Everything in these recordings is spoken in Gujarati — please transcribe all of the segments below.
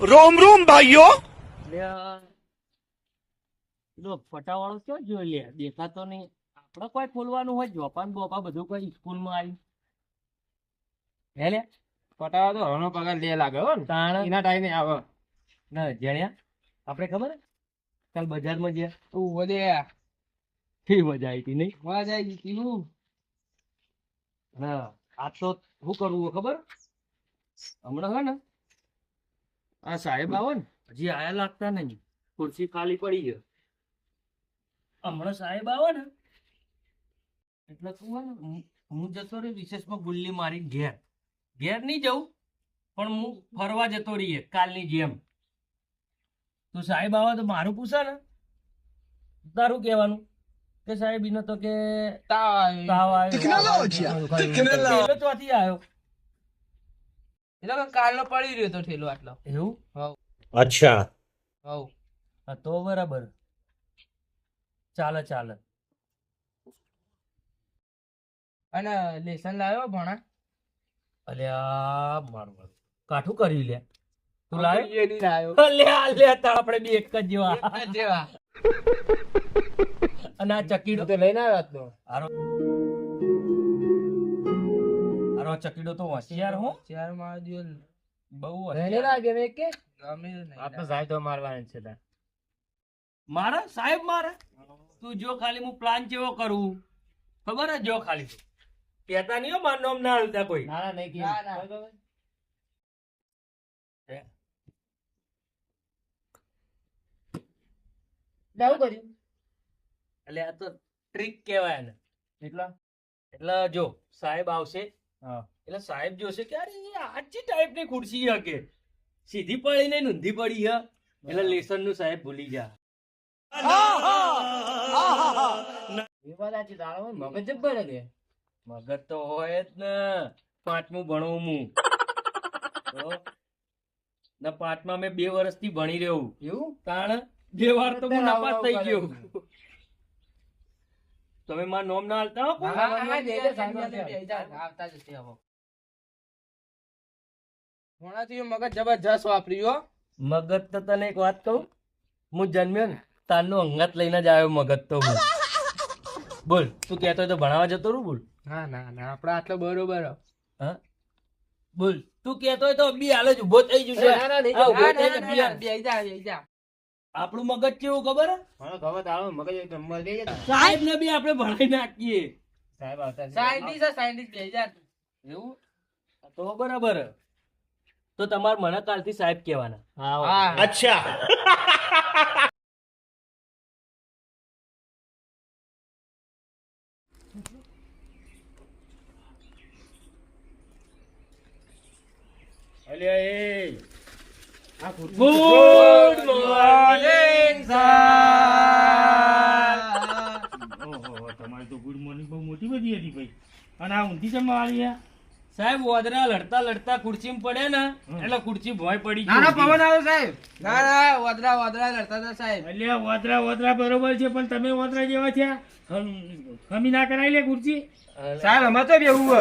रोम रोम भाइयों। ફટાવાળો ક્યાં જોઈ લે, દેખાતો નહીં. આપડે કોઈ ખોલવાનું હોય જોપાન બોપા બધું કોઈ સ્કૂલ માં આવી હે લે પટાવા તો હવાનો પગાર લે લાગે હો ને. તાણ એના ટાઈમે આવે. ના જણ્યા આપણે ખબર હે કાલ બજારમાં ગયા તું વધે કેવી મજા આવી હતી નહીં? મજા આવી ગઈ. હા આ તો શું કરવું ખબર હમણાં હે ને આ સાહેબ આવો ને હજી આયા લાગતા નહીં, ખુરશી ખાલી પડી છે. હમણાં સાહેબ આવે ને એટલે તું હે ને હું જતો રહી વિશેષમાં ગુલ્લી મારી ઘેર ઘેર નહીં જવું પણ હું ફરવા જતો રહીએ કાલની જેમ. તું સાહેબ આવે તો મારું પૂછે ને તારું કહેવાનું કે સાહેબ ઈનો તો કે તાવ આવ્યો પેલો ચોથી આવ્યો એટલે કાલનો પડી રહ્યો તો ઠેલો આટલો. એવું अच्छा હવ હા તો બરાબર ચાલે ચાલે. અને લેસન લાવ્યો ભણા અલ્યા મારું કાઠું કર્યું લે તું લાવ્યો એ નહીં લાવ્યો. અલ્યા અલ્યા તો આપણે બી એક જ જેવા. જેવા અને આ ચકીડો તો લઈને આવ્યો હતો. આરો આરો ચકીડો તો હોશિયાર હો, ચાર માં દિયો બહુ લઈને હોશિયાર. લાગે મેં કે ગમે નહીં. આપણે સાહેબ તો મારવાનું છે તાર. મારા સાહેબ મારા તું જો ખાલી હું પ્લાન કેવો કરું ખબર હે? જો ખાલી કહેતા નહીં હો મારું નામ ના હાલતા કોઈ. ના નહીં કે ના ના ડાઉ કર્યું એટલે આ તો ટ્રીક કહેવાય ને. એટલે જો સાહેબ આવશે એટલે સાહેબ જોશે કે અરે આજી ટાઈપની ખુરશી હે કે સીધી પડી નહીં ઊંધી પડી હે એટલે લેસન નું સાહેબ ભૂલી જા. એ વાત સાચી. તારો મગજ જબ્બર હે કે મગજ તો હોય જ ને, પાંચમું ભણવું હું તો. ને પાંચમા મેં 2 વર્ષથી ભણી રહ્યો એવું તાણ 2 વાર તો હું નાપાસ થઈ ગયો. તમે મારું નામ ના હાલતા હો કોઈ? આવતા જશે હવે. ભણાથી મગજ જબરજસ્ત વાપર્યું હો. મગજ તો તને એક વાત કહું, હું જન્મ્યો ને તારનો અંગાત લઈને જ આવ્યો મગજ તો હું. બોલ તું કહેતો હોય તો ભણાવવા જતો રહું બોલ. ના ના ના આપડે આટલો બરોબર. હા બોલ તું કહેતો હોય તો બી હાલ જ ઉભો થઈ જશે. ના ના નહીં હા, ઊભો થઈ જા, બી હાલ. બેહી જા. આપણું મગજ કેવું ખબર હે? મને ખબર તારો મગજ એક નંબર દે છે. સાહેબ ને બી આપણે ભણાઈ નાખીએ. સાહેબ આવતા સાયન્ટિસ્ટ બેહી જા. એવું તો બરાબર હે. તો તમારે મને કાલથી સાહેબ કહેવાના. હા अच्छा અલ્યા એ ગુડ મોર્નિંગ ઓહો તમારી તો ગુડ મોર્નિંગ બહુ મોટી બધી હતી ભાઈ. અને આ ઊંધી જમવા વાળી આ સાહેબ વોદરા લડતા લડતા ખુરશીમાં પડે ને એટલે ખુરશી ભોંય પડી ના ના ગઈ. પવન આવ્યો સાહેબ. ના ના વાદળા લડતા હતા સાહેબ. એટલે વોદરા બરોબર છે પણ તમે વોદરા જેવા થયા. ખમી ના કરાવી લે ખુરશી સાહેબ અમે તો બેહું હે.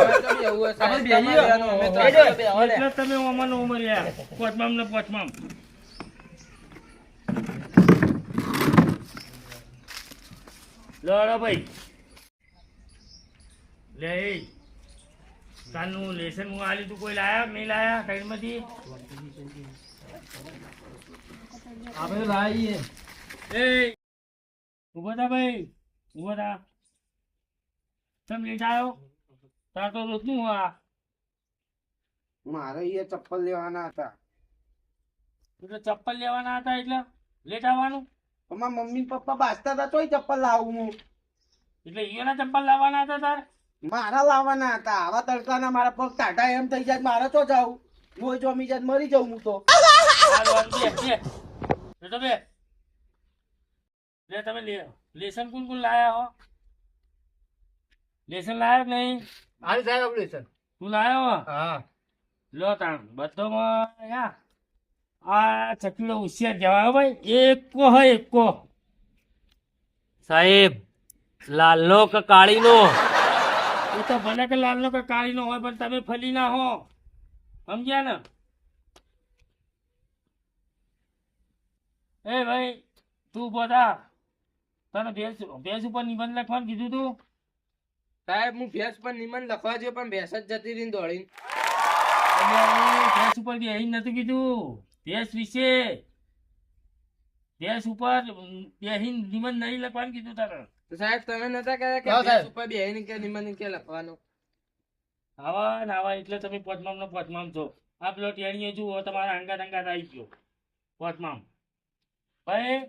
આપણે બેહીએ. એટલે તમે ઓમાનો ઉમર્યા પોચમામ ને પોચમામ. લડો ભાઈ લે એ કાલનું લેસન હું આલી તું કોઈ લાયા કે નહીં લાયા સાઈડમાંથી? આપણે લાવીએ. એ ઉભો થા ભાઈ, ઉભો થા. તમે લેટ આવ્યો તાર તો રોજનું આ મારે એ ચપ્પલ લેવાના હતા. એટલે ચપ્પલ લેવાના હતા એટલે લેટ આવવાનું. અમારા મમ્મી પપ્પા બાસતા હતા તોય ચપ્પલ લાવું હું. એટલે એના ચપ્પલ લાવવાના હતા તારે? મારા લાવવાના હતા. આવા તડકાના મારા પગ ટાટા એમ થઈ જાય મારે તો જાઉં. લોહી જોમી જાય મરી જાઉં હું તો. તમે લેસન કોણ કોણ લાયા હો? લેસન લાયો કે નહીં? હાલ સાહેબ આપણે સર. તું લાયો હો? હા લો તાણ બધોમાં આ ચકીડો હોશિયાર જવાય હો ભાઈ. એકો હોય એકો. સાહેબ લાલનો કે કાળીનો? એ તો ભલે કે લાલનો કે કાળીનો હોય પણ તમે ફલી ના હો, સમજ્યા ને? એ ભાઈ તું બોધા તને ભેંસ ઉપર નિબંધ લખવાનું કીધું તું સાહેબ હું ભેંસ પર નિમન લખવા જો પણ ભેંસ જ જતી રહી દોડીને. ભેંસ ઉપર બેહીને નતું કીધું ભેંસ વિશે ભેંસ ઉપર બેહીને નિબંધ નહીં લખવાનું કીધું તારે તો સાહેબ તમે નતા કહેતા કે હા, સાહેબ. ભેંસ ઉપર બેહીને કે નિમન કે લખવાનું. આવા ને આવા એટલે તમે પોચમામ છો આ પેલો ટેણીઓ જુઓ તમારા અંગાત આવી ગયો પોચમામ ભાઈ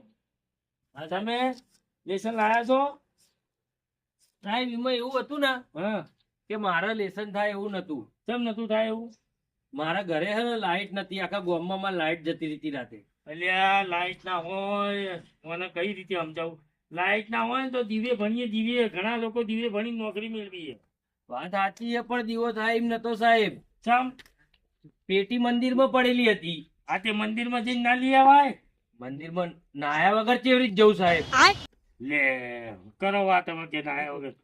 તમે લેસન લાયા છો સાહેબ એમાં એવું હતું ને હા કે મારા લેસન થાય એવું નતું. કેમ નતું થાય એવું મારા ઘરે હે ને લાઈટ નથી, આખા ગામમાં મારી લાઈટ જતી રહેતી રાતે. એટલે આ લાઈટ ના હોય મને કઈ રીતે સમજાવું લાઈટ ના હોય ને તો દિવ્ય ભણીએ દિવ્ય ઘણા લોકો દિવ્ય ભણી નોકરી મેળવીએ વાત સાચી છે પણ દીવો થાય એમ નતો સાહેબ. ચમ પેટી મંદિરમાં પડેલી હતી. આ તે મંદિરમાં જઈને ના લઈ આવાય મંદિરમાં નાયા વગર કેવી રીતે જવું સાહેબ? લે કરો વાત હવે કે ના આવ્યો વગર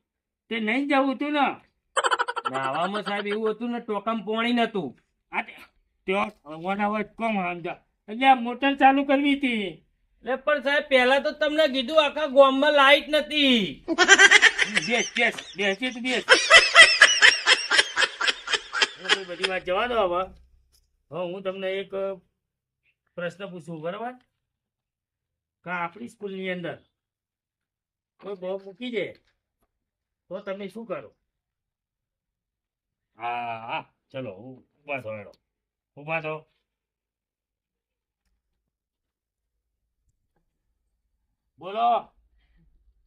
તે નહીં જવું તું ને નાવામાં સાહેબ એવું હતું ને ટોકામાં પાણી નતું. આ ત્યાં કોમ સમજા એટલે આ મોટર ચાલુ કરવી હતી એટલે પણ સાહેબ પહેલા તો તમને કીધું આખા ગામમાં લાઈટ નથી. બેસ તું બેસ હવે બધી વાત જવા દો હવે હું તમને એક પ્રશ્ન પૂછું બરાબર કે આપણી સ્કૂલની અંદર કોઈ બહુ મૂકી દે તો તમે શું કરો? હા ચલો ઉભા થો હેડો ઉભા થો બોલો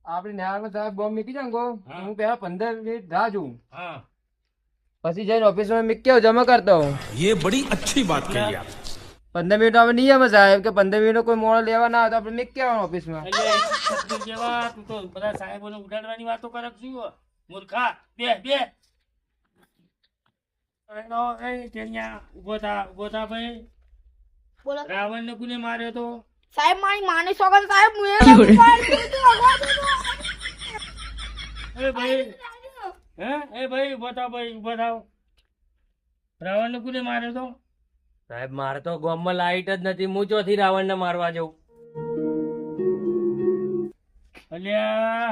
આપડે ન્યાયાલયમાં સાહેબ બોમ્બ મૂકી જાય ને ગો હા. હું પેલા 15 મિનિટ રાહ જોઉં હા પછી જઈને ઓફિસમાં મૂકી આવું, જમા કરતા હું ये बड़ी अच्छी बात कही आप 15 મિનિટ આપણે નિયમ છે સાહેબ કે 15 મિનિટ કોઈ મોડો લેવા ના આવે તો આપણે મૂકી આવવાનું ઓફિસમાં. એટલે શબ્દ જેવા તું તો બધા સાહેબોને ઉડાડવાની વાતો કરે છું મૂર્ખા બે એનો એ ટેણિયા ઉભો થા ભાઈ બોલો રાવણ ને કોને માર્યો તો સાહેબ મારી માની સોગંદ સાહેબ હું એ નથી પાડી દીધું, અગવા દીધું. એ ભાઈ એ ભાઈ ઉભો થાવ રાવણ ને કોને માર્યો તો સાહેબ મારે તો ગામમાં લાઈટ જ નથી, હું ચોથી રાવણને મારવા જઉં. અલ્યા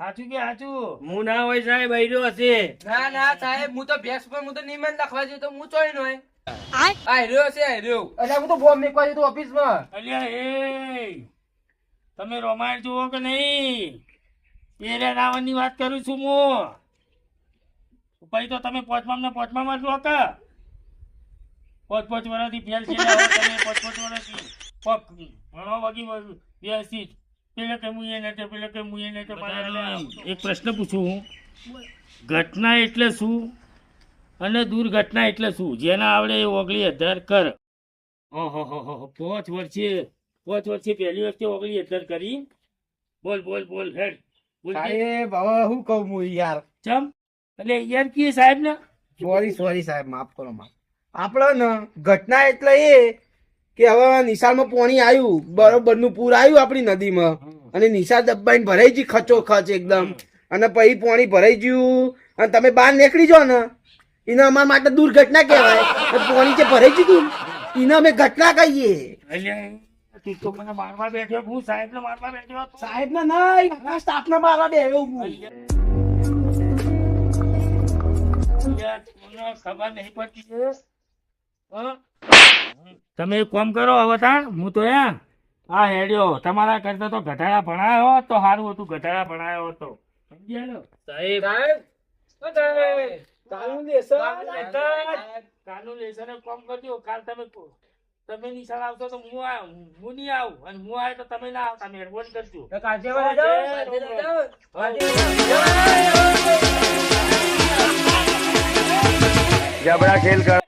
સાચું કે સાચું હું ના હોય સાહેબ આયરો હશે. ના ના સાહેબ હું તો ભેંસ પર હું તો નિમન લખવા જઉં તો હું ચોઈ નોય. આય. આ રહ્યો છે આ રહ્યો. એટલે હું તો બોમ્બ મૂકવા જતો ઓફિસમાં. અલ્યા એ તમે રોમાયણ જુઓ કે નહીં એ રાવણ ની વાત કરું છું હું પછી તો તમે પોચમાં જ લો કે પાંચ વર્ષથી ફેલ છે તમે 5 વર્ષથી ભણો વગી વ્યવસ્થિત પેલે કે હું એ નતો એક પ્રશ્ન પૂછું હું ઘટના એટલે શું અને દુર્ઘટના એટલે શું જેના આવડે એ ઓગળી 1000 કર ઓહો 5 વર્ષે પહેલી વખતે ઓગળી 1000 કરી બોલ હેડ બોલ કે. સાહેબ હવે શું કહું હું યાર ચમ એટલે યાર કી સાહેબ ને સોરી સાહેબ માફ કરો માફ. આપણે ને ઘટના એટલે એ કે હવે નિશાળમાં પાણી આવ્યું બરોબરનું પૂર આવ્યું આપણી નદીમાં અને નિશાળ દબાઈને ભરાઈ ગઈ ખચોખચ એકદમ અને પછી પાણી ભરાઈ ગયું અને તમે બહાર નીકળી જાઓ ને એને અમારા માટે દુર્ઘટના કહેવાય અને પાણી જે ભરાઈ ગયું એને અમે ઘટના કહીએ. એટલે તું તો મને મારવા બેઠો હું સાહેબ ને મારવા બેઠો હતો. સાહેબ ને નહીં સ્ટાફ ને મારવા દે એવું યાર, તમને ખબર નહીં પડતી છે? હં? તમે એક કામ કરો હવે તાણ હું તો આ હેડ્યો તમારા કરતા તો ગધાડા ભણાયો હોત તો સારું હતું ગધાડા ભણાયો હતો સમજ્યા ને? સાહેબ કાલનું લેસન કામ કરજો કાલ તમે નિશાળ આવશો તો હું નહીં આવું અને હું આવે તો તમે ના આવતા મહેરબાની કરજો જબરા ખેલ કર